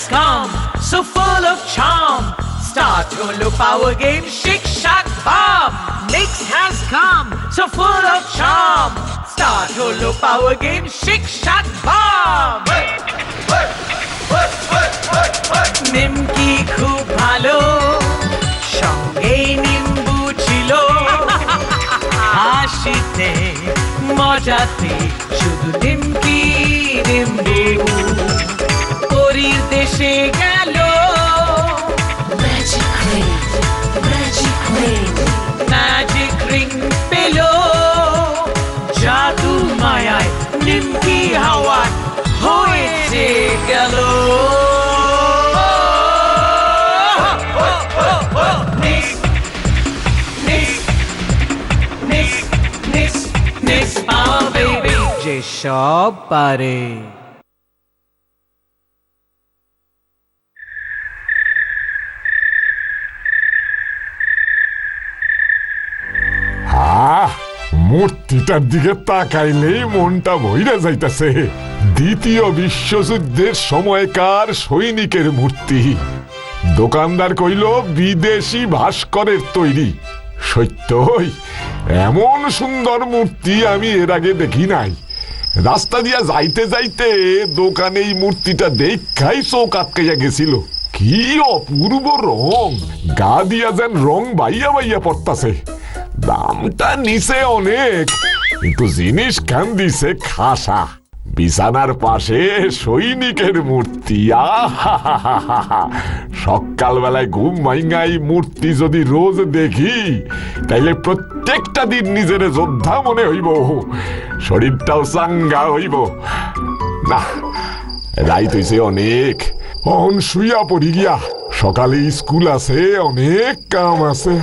has come, so full of charm. Start Holo Power Game, Shake Shack Bomb. Mix has come, so full of charm. Start Holo Power Game, Shake Shack Bomb. নিমকি খুব ভালো, সঙ্গে নিম্বু ছিল। হাসিতে মজাতে শুধু নিমকি নিম্বু। পরীর দেশে গেল ম্যাজিক রিং পেল। জাদু মায়ায় নিমকি হাওয়া হয়েছে গেল। যে সব পারে। মূর্তিটার দিকে তাকাইলেই মনটা ভইরা যাইতাছে। দ্বিতীয় বিশ্বযুদ্ধের সময়কার সৈনিকের মূর্তি। দোকানদার কইল বিদেশি ভাস্করের তৈরি। সত্যই এমন সুন্দর মূর্তি আমি এর আগে দেখি নাই। রাস্তা দিয়া যাইতে যাইতে দোকানে এই মূর্তিটা দেখাই চোখ আটকাইয়া গেছিল। কি অপূর্ব রং, গা দিয়া যেন রং বাইয়া বাইয়া পড়তাছে। দামটা নিছে অনেক, কিন্তু জিনিস খান দিছে খাসা। বিছানার পাশে সৈনিকের মূর্তি। সকালবেলায় ঘুম ভাঙাই মূর্তি যদি রোজ দেখি, তাইলে প্রত্যেকটা দিন নিজের যোদ্ধা মনে হইব, শরীরটাও চাঙ্গা হইব। না, রাইত হইছে অনেক, অন শুইয়া পড়ি গিয়া। সকালে স্কুল আছে, অনেক কাম আছে।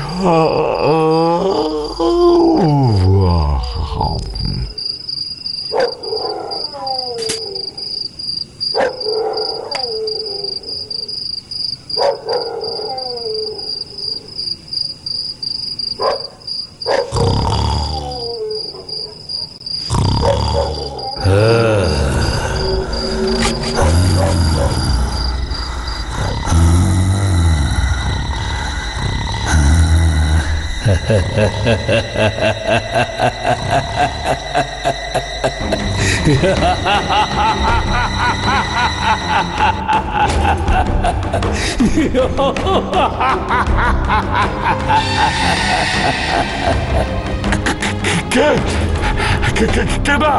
কেডা?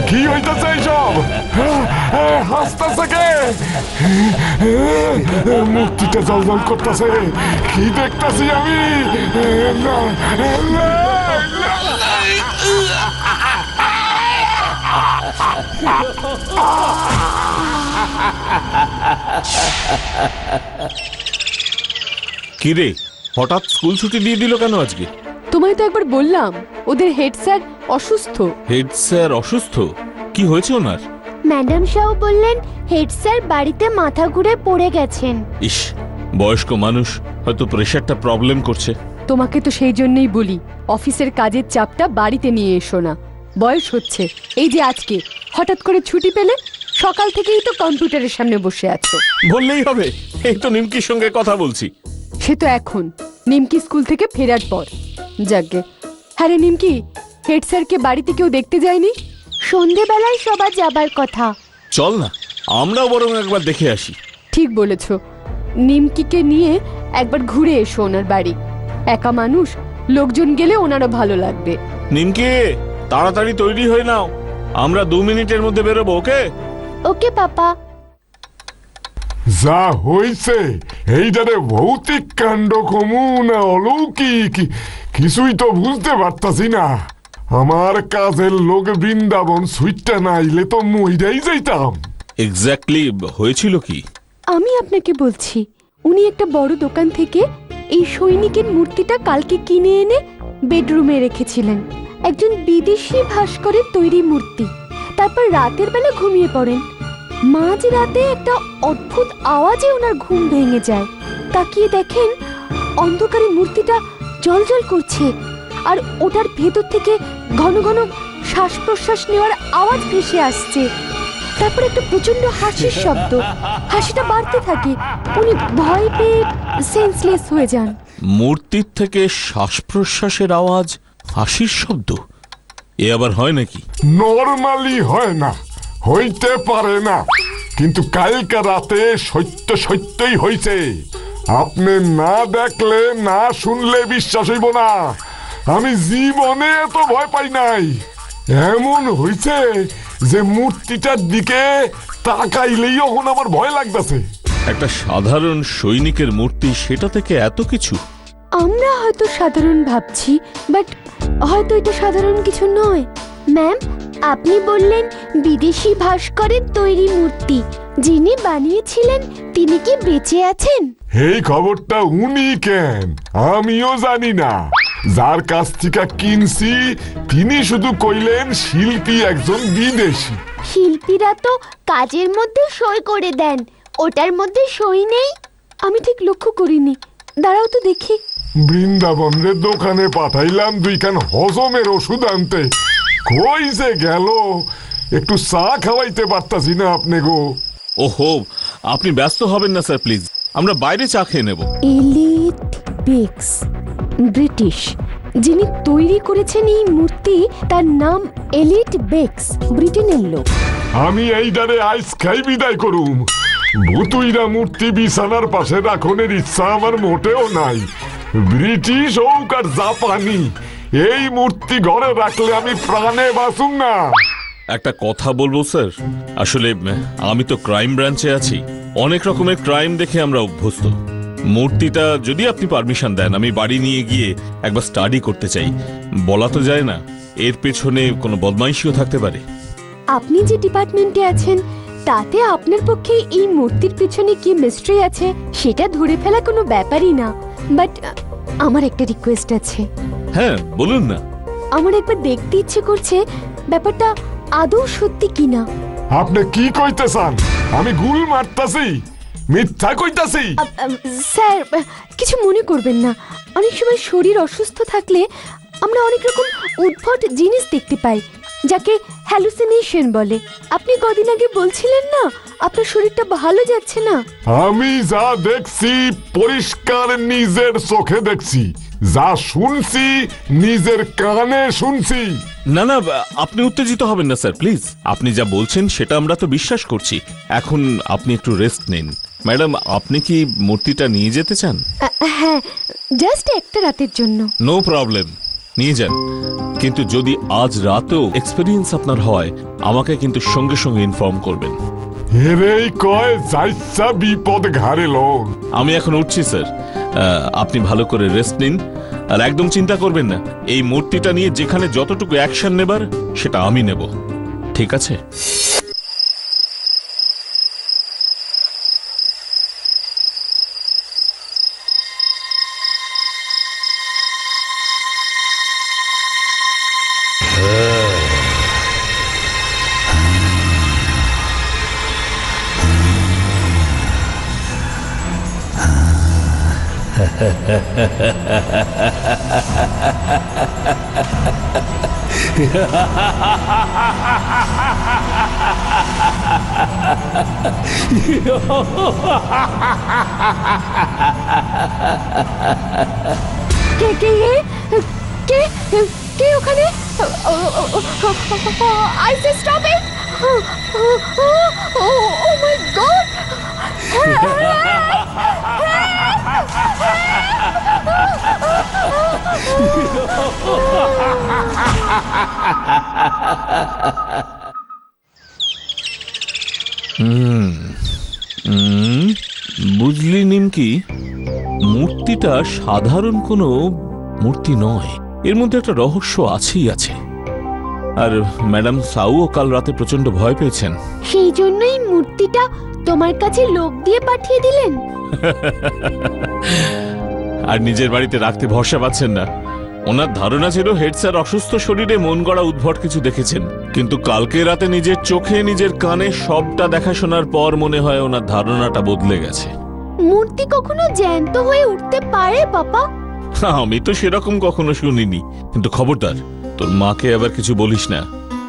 কি হইতেছে এইসব? হাসতেছে কে? মূর্তিটা জল জল করতেছে। কি দেখতেছি আমি? কিরে, হঠাৎ স্কুল ছুটি দিয়ে দিল কেন আজকে? তোমায় তো একবার বললাম ওদের হেড স্যার অসুস্থ। হেড স্যার অসুস্থ? কি হয়েছে ওনার? ম্যাডাম শাহ বললেন হেড স্যার বাড়িতে মাথা ঘুরে পড়ে গেছেন। ইস, বয়স্ক মানুষ, হয়তো প্রেশারটা প্রবলেম করছে। তোমাকে তো সেই জন্যই বলি অফিসের কাজের চাপটা বাড়িতে নিয়ে এসো না। বয়স হচ্ছে, এই যে আজকে হঠাৎ করে ছুটি পেলে, সকাল থেকেই তো কম্পিউটারের সামনে বসে আছো। বললেই হবে, এই তো নিমকির সঙ্গে কথা বলছি। সে তো এখন, নিমকি স্কুল থেকে ফেরার পর। যাকে হ্যাঁ রে নিমকি, হেড স্যারকে বাড়িতে কেউ দেখতে যায়নি? সন্ধেবেলায় সবার যাবার কথা। চল না, আমরাও বরং একবার দেখে আসি। ঠিক বলেছ, নিমকিকে নিয়ে একবার ঘুরে এসো ওনার বাড়ি। একা মানুষ, লোকজন গেলে ওনারও ভালো লাগবে। নিমকি, তাড়াতাড়ি তৈরি হয়ে নাও, আমরা 2 মিনিটের মধ্যে বেরোবো। ওকে ওকে পাপা। যা হইছে এইটারে ভৌতিক কাণ্ড কমু না অলৌকিক কিছুই তো বুঝতে পারতাছি না। আমার কাজের লোক বৃন্দাবন সুইটটা না আইলে তো মইরাই যাইতাম। এক্স্যাক্টলি হয়েছিল কি? আমি আপনাকে বলছি, উনি একটা বড় দোকান থেকে এই সৈনিকের মূর্তিটা কালকে কিনে এনে বেডরুমে রেখেছিলেন। একজন বিদেশি ভাস্করের তৈরি মূর্তি। তারপর রাতের বেলা ঘুমিয়ে পড়েন। মাঝ রাতে একটা অদ্ভুত আওয়াজে ওনার ঘুম ভেঙে যায়। তাকিয়ে দেখেন অন্ধকারে মূর্তিটা জ্বলজ্বল করছে, আর ওটার ভেতর থেকে ঘন ঘন শ্বাস প্রশ্বাস নেওয়ার আওয়াজ ভেসে আসছে। তারপর একটা প্রচন্ড হাসির শব্দ। হাসিটা বাড়তে থাকে, উনি ভয় পেয়ে সেন্সলেস হয়ে যান। মূর্তির থেকে শ্বাস প্রশ্বাসের আওয়াজ, হাসির শব্দ, এ আবার হয় নাকি? নরমালি হয় না, হইতে পারে না, কিন্তু কালকে রাতে সত্যই হইছে। আপনি না দেখলে না শুনলে বিশ্বাস হইব না। আমি জীবনে এত ভয় পাই নাই। এমন হইছে যে মূর্তিটার দিকে তাকাইলেই এখন আমার ভয় লাগতেছে। একটা সাধারণ সৈনিকের মূর্তি, সেটা থেকে এত কিছু? আমরা হয়তো সাধারণ ভাবছি, বাট হয়তো এটা সাধারণ কিছু নয়। ম্যাম, আপনি বললেন বিদেশি ভাস্করের তৈরি মূর্তি, যিনি বানিয়েছিলেন তিনি কি বেঁচে আছেন? এই খবরটা উনি কেন, আমিও জানি না। যার কাছ থেকে কিনছি তিনি শুধু কইলেন শিল্পী একজন বিদেশি। শিল্পীরা তো কাজের মধ্যে সই করে দেন, ওটার মধ্যে সই নেই। আমি ঠিক লক্ষ্য করিনি, দাঁড়াও তো দেখি। বৃন্দাবনের দোকানে পাঠাইলাম 2 খান হজমের ওষুধ আনতে, কই যে গেল। একটু চা খাওয়াইতে পারতাছি না আপনি গো। ওহো, আপনি ব্যস্ত হবেন না স্যার, প্লিজ, আমরা বাইরে চা খেয়ে নেব। Elite bakes, British. যিনি তৈরি করেছেন এই মূর্তি, তার নাম এলিট বেকস, ব্রিটেনের লোক। আমি এই ডারে আইস খাই বিদায় করুম। ভুতুইরা মূর্তি বিছানার পাশে রাখনের ইচ্ছা আমার মোটেও নাই। ব্রিটিশ হোক আর জাপানি, এই মূর্তি ঘরে রাখলে আমি প্রাণে বাঁচুম না। একটা কথা বলবো স্যার, আসলে আমি তো ক্রাইম ব্রাঞ্চে আছি, অনেক রকমের ক্রাইম দেখে আমরা অভ্যস্ত। মূর্তিটা যদি আপনি পারমিশন দেন, আমি বাড়ি নিয়ে গিয়ে একবার স্টাডি করতে চাই। বলা তো যায় না, এর পেছনে কোনো বদমাইশিও থাকতে পারে। আপনি যে ডিপার্টমেন্টে আছেন, তাতে আপনার পক্ষে এই মূর্তির পিছনে কি মিস্ট্রি আছে সেটা ধরে ফেলা কোনো ব্যাপারই না। বাট আমার একটা রিকোয়েস্ট আছে। হ্যাঁ, বলুন না। আমার একবার দেখতে ইচ্ছে করছে ব্যাপারটা আদৌ সত্যি কিনা। আপনি কি কইতে চান? আমি গুল মারতাছি, মিথ্যা কইতাছি? স্যার, কিছু মনে করবেন না। অনেক সময় শরীর অসুস্থ থাকলে আমরা অনেক রকম উদ্ভট জিনিস দেখতে পাই, যাকে হ্যালুসিনেশন বলে। আপনি কদিন আগে বলছিলেন না আপনার শরীরটা ভালো যাচ্ছে না। আমি যা দেখছি পরিষ্কার নিজের চোখে দেখছি, যা শুনছি নিজের কানে শুনছি। না না, আপনি উত্তেজিত হবেন না স্যার, প্লিজ। আপনি যা বলছেন সেটা আমরা তো বিশ্বাস করছি। এখন আপনি একটু রেস্ট নিন। ম্যাডাম, আপনি কি মূর্তিটা নিয়ে যেতে চান? হ্যাঁ, জাস্ট একটা রাতের জন্য। নো প্রবলেম, নিয়ে যান। কিন্তু যদি আজ রাতেও এক্সপেরিয়েন্স আপনার হয়, আমাকে কিন্তু সঙ্গে সঙ্গে ইনফর্ম করবেন। এরেই কয় যাইছা বিপদ ঘাড়ে লোন। আমি এখন উঠছি স্যার, আপনি ভালো করে রেস্ট নিন। আর একদম চিন্তা করবেন না, এই মূর্তিটা নিয়ে যেখানে যতটুকু অ্যাকশন নেবার সেটা আমি নেব, ঠিক আছে? কে কে কে কে ওখানে? I say stop it! Oh my God! বুঝলি নিমকি, মূর্তিটা সাধারণ কোনো মূর্তি নয়, এর মধ্যে একটা রহস্য আছেই আছে। আর ম্যাডাম সাউও কাল রাতে প্রচন্ড ভয় পেয়েছেন। সেই জন্যই মূর্তিটা তোমার কাছে লোক দিয়ে পাঠিয়ে দিলেন? আর নিজের বাড়িতে রাখতে ভরসা পাচ্ছেন না। ওনার ধারণা ছিল হেড স্যার অসুস্থ শরীরে মন গড়া উদ্ভট কিছু দেখেছেন, কিন্তু কালকে রাতে নিজের চোখে নিজের কানে সবটা দেখাশোনার পর মনে হয় ওনার ধারণাটা বদলে গেছে। মূর্তি কখনো জ্যান্ত হয়ে উঠতে পারে বাবা? আমি তো সেরকম কখনো শুনিনি, কিন্তু খবরদার তোর মাকে আবার কিছু বলিস না।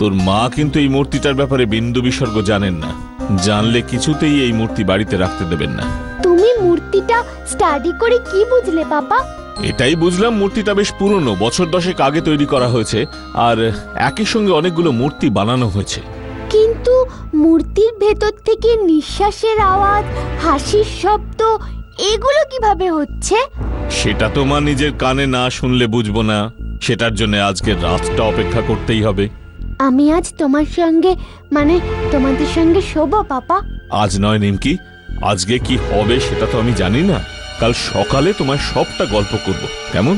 তোর মা কিন্তু এই মূর্তিটার ব্যাপারে বিন্দু বিসর্গ জানেন না। জানলে কিছুতেই এই মূর্তি বাড়িতে রাখতে দেবেন না। তুমি মূর্তিটা স্টাডি করে কি বুঝলে বাবা? এটাই বুঝলাম মূর্তিটা বেশ পুরনো, বছর 10 আগে তৈরি করা হয়েছে, আর একই সঙ্গে অনেকগুলো মূর্তি বানানো হয়েছে। কিন্তু মূর্তির ভেতর থেকে নিঃশ্বাসের আওয়াজ, হাসির শব্দ, এগুলো কিভাবে হচ্ছে? সেটা তো মা নিজের কানে না শুনলে বুঝবো না। সেটার জন্য আজকের রাতটা অপেক্ষা করতেই হবে। আমি আজ তোমার সঙ্গে তোমাদের সঙ্গে শোবো পাপা? আজ নয় নিমকি, আজকে কি হবে সেটা তো আমি জানি না। কাল সকালে তোমায় সবটা গল্প করব, কেমন?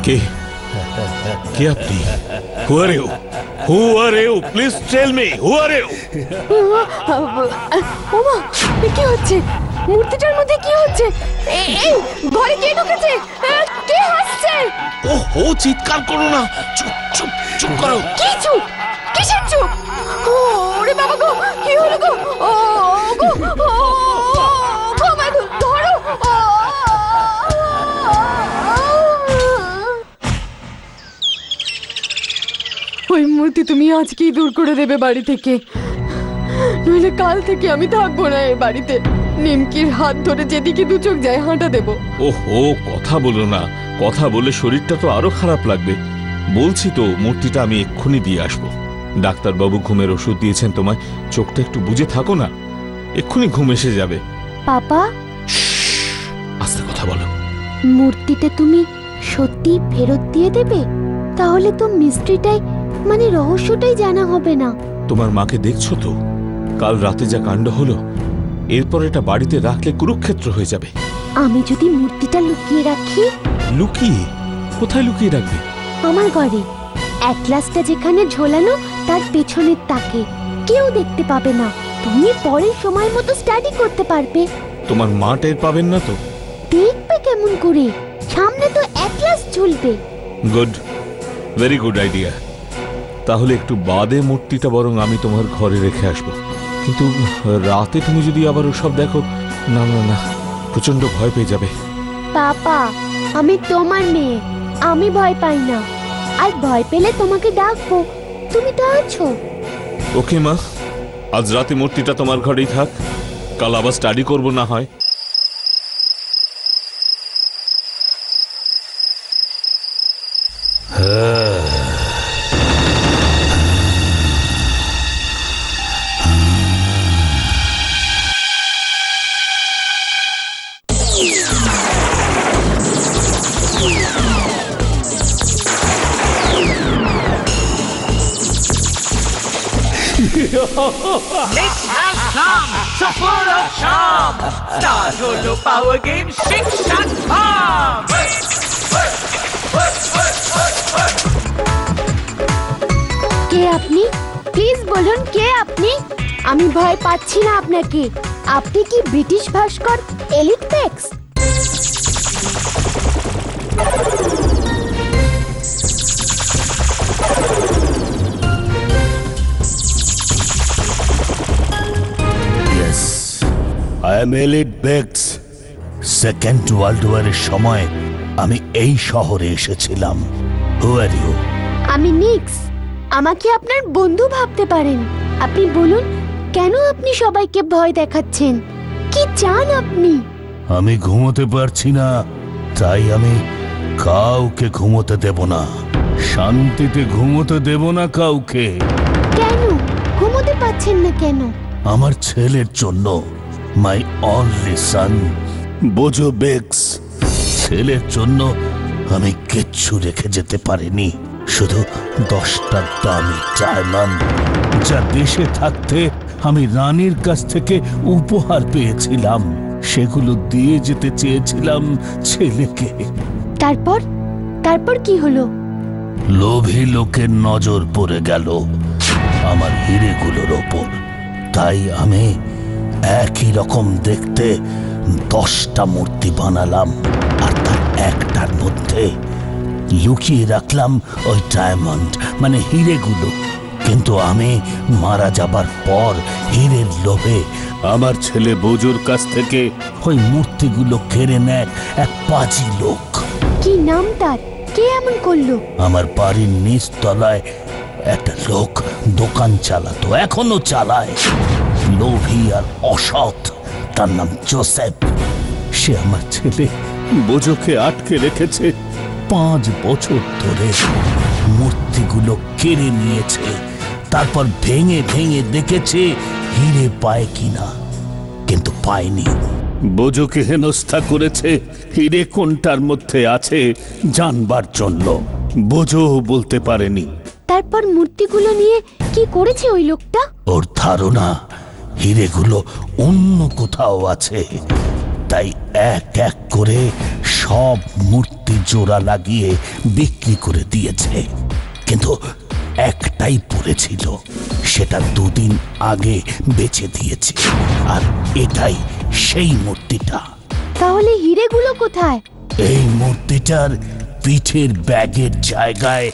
কে কে আপনি? Who are you? Who are you? Please tell me, who are you? ওমা, এ কি হচ্ছে? মূর্তিটার মধ্যে কি হচ্ছে? এই ঘরে কে ঢুকেছে? কে হাসছে? ও চিৎকার করো না, চুপ চুপ চুপ করো। কি চুপ? কিসের চুপ? ওরে বাবা গো, কি হলো গো? ও গো, গো মা ধরো। ওই মূর্তি তুমি আজকেই দূর করে দেবে বাড়ি থেকে, নইলে কাল থেকে আমি থাকবো না এই বাড়িতে। নিমকির হাত ধরে যেদিকে দু চোখ যায় হাঁটা দেবো। ওহো, কথা বলো না, কথা বলে শরীরটা তো আরো খারাপ লাগবে। বলছি তো মূর্তিটা আমি এক্ষুনি দিয়ে আসবো। ডাক্তারবাবু ঘুমের ওষুধ দিয়েছেন তোমায়, চোখটা একটু বুজে থাকো না, এক্ষুনি ঘুম এসে যাবে। পাপা, আস্তে কথা বলো। মূর্তিটা তুমি সত্যি ফেরত দিয়ে দেবে? তাহলে তো মিস্ট্রিটাই রহস্যটাই জানা হবে না। তোমার মাকে দেখছো তো, কাল রাতে যা কাণ্ড হলো, এরপর এটা বাড়িতে রাখলে কুরুক্ষেত্র হয়ে যাবে। আমি যদি মূর্তিটা লুকিয়ে রাখি? লুকিয়ে? কোথায় লুকিয়ে রাখবে? আমার ঘরে, অ্যাটলাসটা যেখানে ঝোলানো তার পেছনের তাকে, কেউ দেখতে পাবে না। তুমি পরে সময় মতো স্টাডি করতে পারবে। তোমার মা টের পাবেন না তো? দেখবে কেমন করে? সামনে তো অ্যাটলাস ঝুলবে। Good, very good idea. তাহলে একটু বাদে মূর্তিটা বরং আমি তোমার ঘরে রেখে আসবো। কিন্তু রাতে তুমি যদি আবার ওসব দেখো, না না না, প্রচন্ড ভয় পেয়ে যাবে। পাপা, আমি তোমার মেয়ে, আমি ভয় পাই না। আর ভয় পেলে তোমাকে ডাকবো, তুমি তো আছো। ওকে মা, আজ রাতে মূর্তিটা তোমার ঘরেই থাক, কাল আবার স্টাডি করবো না হয়। Mix has come, so full of charm. Start Holo Power Game, Shake Shack Bomb. কে আপনি? প্লিজ বলুন, কে আপনি? আমি ভয় পাচ্ছি না আপনাকে। আপনি কি ব্রিটিশ ভাস্কর Elliot Pex? I am Elliot Bex. Second world ওয়ারের সময় আমি এই শহরে এসেছিলাম। Who are you? আমি নিক্স। আমাকে আপনার বন্ধু ভাবতে পারেন। আপনি বলুন, কেন আপনি সবাইকে ভয় দেখাচ্ছেন? কি চান আপনি? আমি ঘুমোতে পারছি না, তাই আমি কাউকে ঘুমোতে দেব না। শান্তিতে ঘুমোতে দেব না কাউকে। কেন ঘুমোতে পাচ্ছেন না কেন? আমার ছেলের জন্য, মাই অনলি সান। বোঝো বেক্স, ছেলের জন্য আমি কিচ্ছু রেখে যেতে পারিনি, শুধু 10টা দামি ডায়মন্ড, যা দেশে থাকতে আমি রানীর কাছ থেকে উপহার পেয়েছিলাম। সেগুলো দিয়ে যেতে চেয়েছিলাম ছেলেকে। তারপর তারপর কি হলো? লোভী লোকের নজর পড়ে গেল আমার হিরেগুলোর ওপর। তাই আমি একই রকম দেখতে 10টা মূর্তি বানালাম, আর তার একটার মধ্যে লুকিয়ে রাখলাম ওই ডায়মন্ড মানে হিরেগুলো। কিন্তু আমি মারা যাবার পর হীরের লোভে আমার ছেলে বোজোর কাছ থেকে ওই মূর্তিগুলো কেড়ে নেয় এক পাজি লোক। কি নাম তার? কে এমন করলো? আমার বাড়ির নিচ তলায় একটা লোক দোকান চালাতো, এখনো চালায়। লোভী আর অসৎ, তার নাম জোসেফ। সে আমার ছেলে বোজোকে আটকে রেখেছে 5 বছর ধরে। মূর্তিগুলো কেড়ে নিয়েছে, তারপর ভেঙে ভেঙে দেখেছে হিরে পায় কিনা, কিন্তু পায়নি। বোজোকে হেনস্থা করেছে হিরে কোনটার মধ্যে আছে জানবার জন্য। বোজো বলতে পারেনি। তারপর মূর্তিগুলো নিয়ে কি করেছে ওই লোকটা? ওর ধারণা হিরেগুলো অন্য কোথাও আছে, তাই এক এক করে সব মূর্তি জোড়া লাগিয়ে বিক্রি করে দিয়েছে। কিন্তু একটাই পড়েছিল, সেটা 2 দিন আগে বেচে দিয়েছে, আর এটাই সেই মূর্তিটা। তাহলে হিরেগুলো কোথায়? এই মূর্তিটার পিঠের ব্যাগের জায়গায়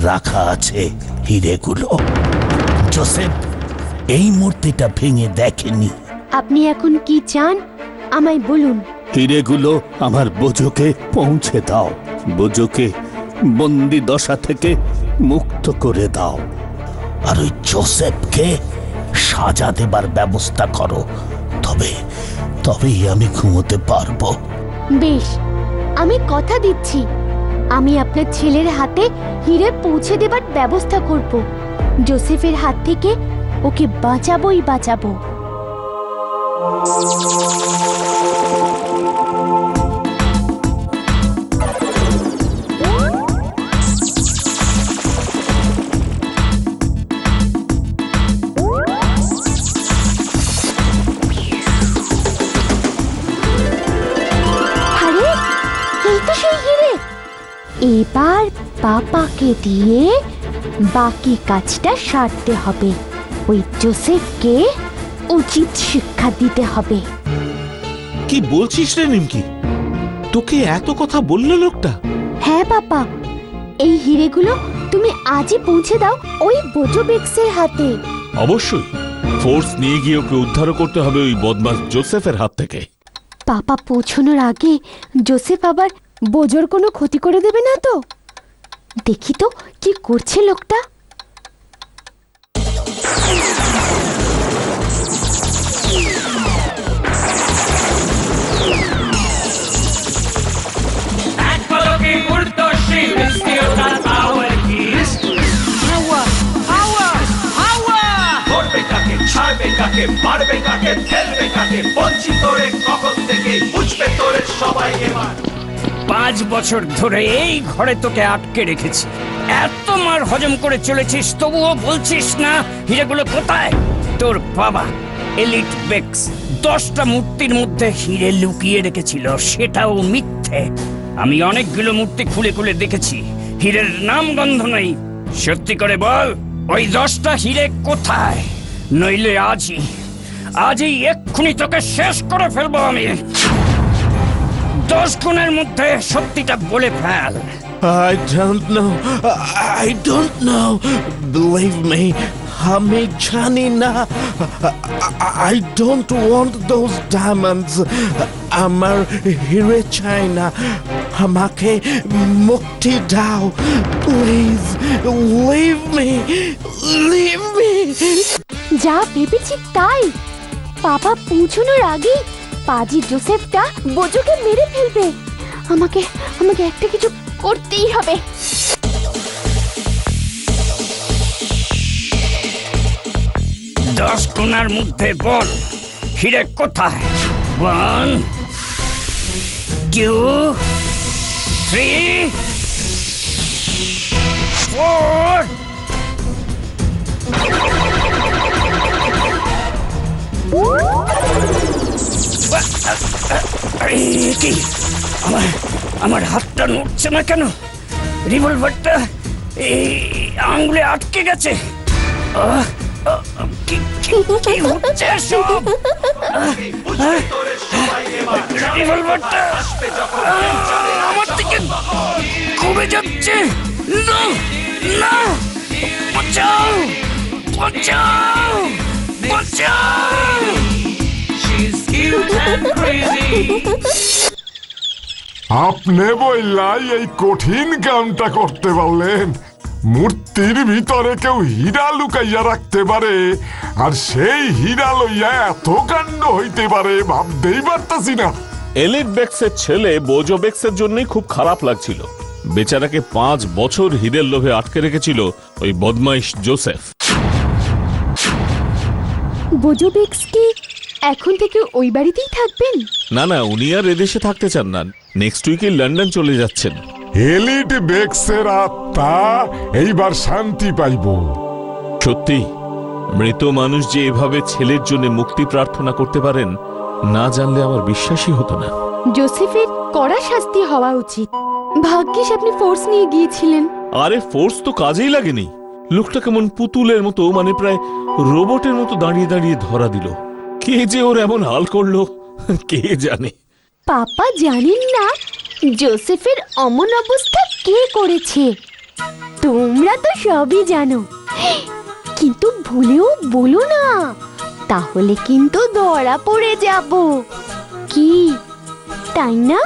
রাখা আছে হিরেগুলো। জোসেফ এই মূর্তিটা ভেঙে দেখেনি। আপনি এখন কি চান আমায় বলুন। হিরেগুলো আমার বোজোকে পৌঁছে দাও। বোজোকে বন্দি দশা থেকে মুক্ত করে দাও, আর ওই জোসেফকে সাজা দেবার ব্যবস্থা করো। তবেই আমি ঘুমোতে পারবো। বেশ, আমি কথা দিচ্ছি আমি আপনার ছেলের হাতে হিরে পৌঁছে দেবার ব্যবস্থা করব। জোসেফের হাত থেকে ওকে বাঁচাবোই বাঁচাবো। আরে, এই তো সেই হিরে। এবার পাপাকে দিয়ে বাকি কাজটা সারতে হবে। ওই জোসেফকে উচিত শিক্ষা দিতে হবে। কি বলছিস রে নিমকি? তোকে এত কথা বললো লোকটা? হ্যাঁ পাপা, এই হিরেগুলো তুমি আজই পৌঁছে দাও ওই বোজো বেক্সের হাতে। অবশ্যই ফোর্স নিয়ে গিয়ে ওকে উদ্ধার করতে হবে ওই বদমাস জোসেফের হাত থেকে। পাপা পৌঁছানোর আগে জোসেফ আবার বোজোর কোনো ক্ষতি করে দেবে না তো? দেখি তো কি করছে লোকটা। এক পলকে ঊর্ধ্বশ্রী বৃষ্টিওটার পাওয়ার কি? হাওয়া হাওয়া হাওয়া! ধরবে কাকে, ছাড়বে কাকে, মারবে কাকে, ফেলবে কাকে, বলছি তোরে কখন থেকে, বুঝবে তোরে সবাই এবার। 5 বছর ধরে এই ঘরে তোকে আটকে রেখেছি। এত মার হজম করে চলেছিস, তবুও বলছিস না হিরেগুলো কোথায়? তোর বাবা এলিট বেক্স 10টা মূর্তির মধ্যে হিরে লুকিয়ে রেখেছিল, সেটাও মিথ্যে। আমি অনেকগুলো মূর্তি খুলে খুলে দেখেছি, হীরের নাম গন্ধ নেই। সত্যি করে বল, ওই 10টা হিরে কোথায়? নইলে আজই এক্ষুনি তোকে শেষ করে ফেলবো আমি। 10 গুণের মধ্যে সত্যিটা বলে fail. I don't know. Believe me, আমি জানি না। I don't want those diamonds. আমার হিরে চাই না, আমাকে মুক্তি দাও। Please, leave me. Leave me. যা ভেবেছি তাই। পাপা পৌঁছানোর আগেই পাজি জোসেফটা বোজোকে মেরে ফেলবে। আমাকে একটা কিছু করতেই হবে। দশ কোণার মধ্যে বল হিরে কোথায়? 1 2 3 4 আরে কি আমার আমার হাতটা নড়ছে না কেন? রিভলভারটা এই আঙুলে আটকে গেছে। আহ, আহ, কি হচ্ছে সব? রিভলভারটা আমার থেকে কমে যাচ্ছে। না না, বাঁচাও বাঁচাও বাঁচাও। She's cute and crazy. আপনি বললাই এই কঠিন কামটা করতে পারলেন। মূর্তির ভিতরে কেউ হীরা লুকাইয়া রাখতে পারে, আর সেই হীরা লইয়া এত কাণ্ড হইতে পারে ভাবতেই পারতাছি না। এলিট বেক্সের ছেলে বোজো বেক্সের জন্যই খুব খারাপ লাগছিল। বেচারাকে 5 বছর হীরের লোভে আটকে রেখেছিল ওই বদমাইশ জোসেফ। বোজো বেক্স কি এখন থেকে ওই বাড়িতেই থাকবেন? না না, উনি আর এদেশে থাকতে চান না। নেক্সট উইকে লন্ডন চলে যাচ্ছেন। এলিট বেক্সের আত্মা এইবার শান্তি পাইব। সত্যি, মৃত মানুষ যে এভাবে ছেলের জন্য মুক্তি প্রার্থনা করতে পারেন না জানলে আমার বিশ্বাসই হতো না। জোসেফের কড়া শাস্তি হওয়া উচিত। ভাগ্যিস আপনি ফোর্স নিয়ে গিয়েছিলেন। আরে ফোর্স তো কাজেই লাগেনি। লোকটা কেমন পুতুলের মতো, মানে প্রায় রোবটের মতো দাঁড়িয়ে দাঁড়িয়ে ধরা দিল। কে যে ওর এমন হাল করলো কে জানে। পাপা জানেন না জোসেফের অমন অবস্থা কে করেছে? তোমরা তো সবই জানো, কিন্তু ভুলেও বলো না, তাহলে কিন্তু ধরা পড়ে যাব। কি তাই না?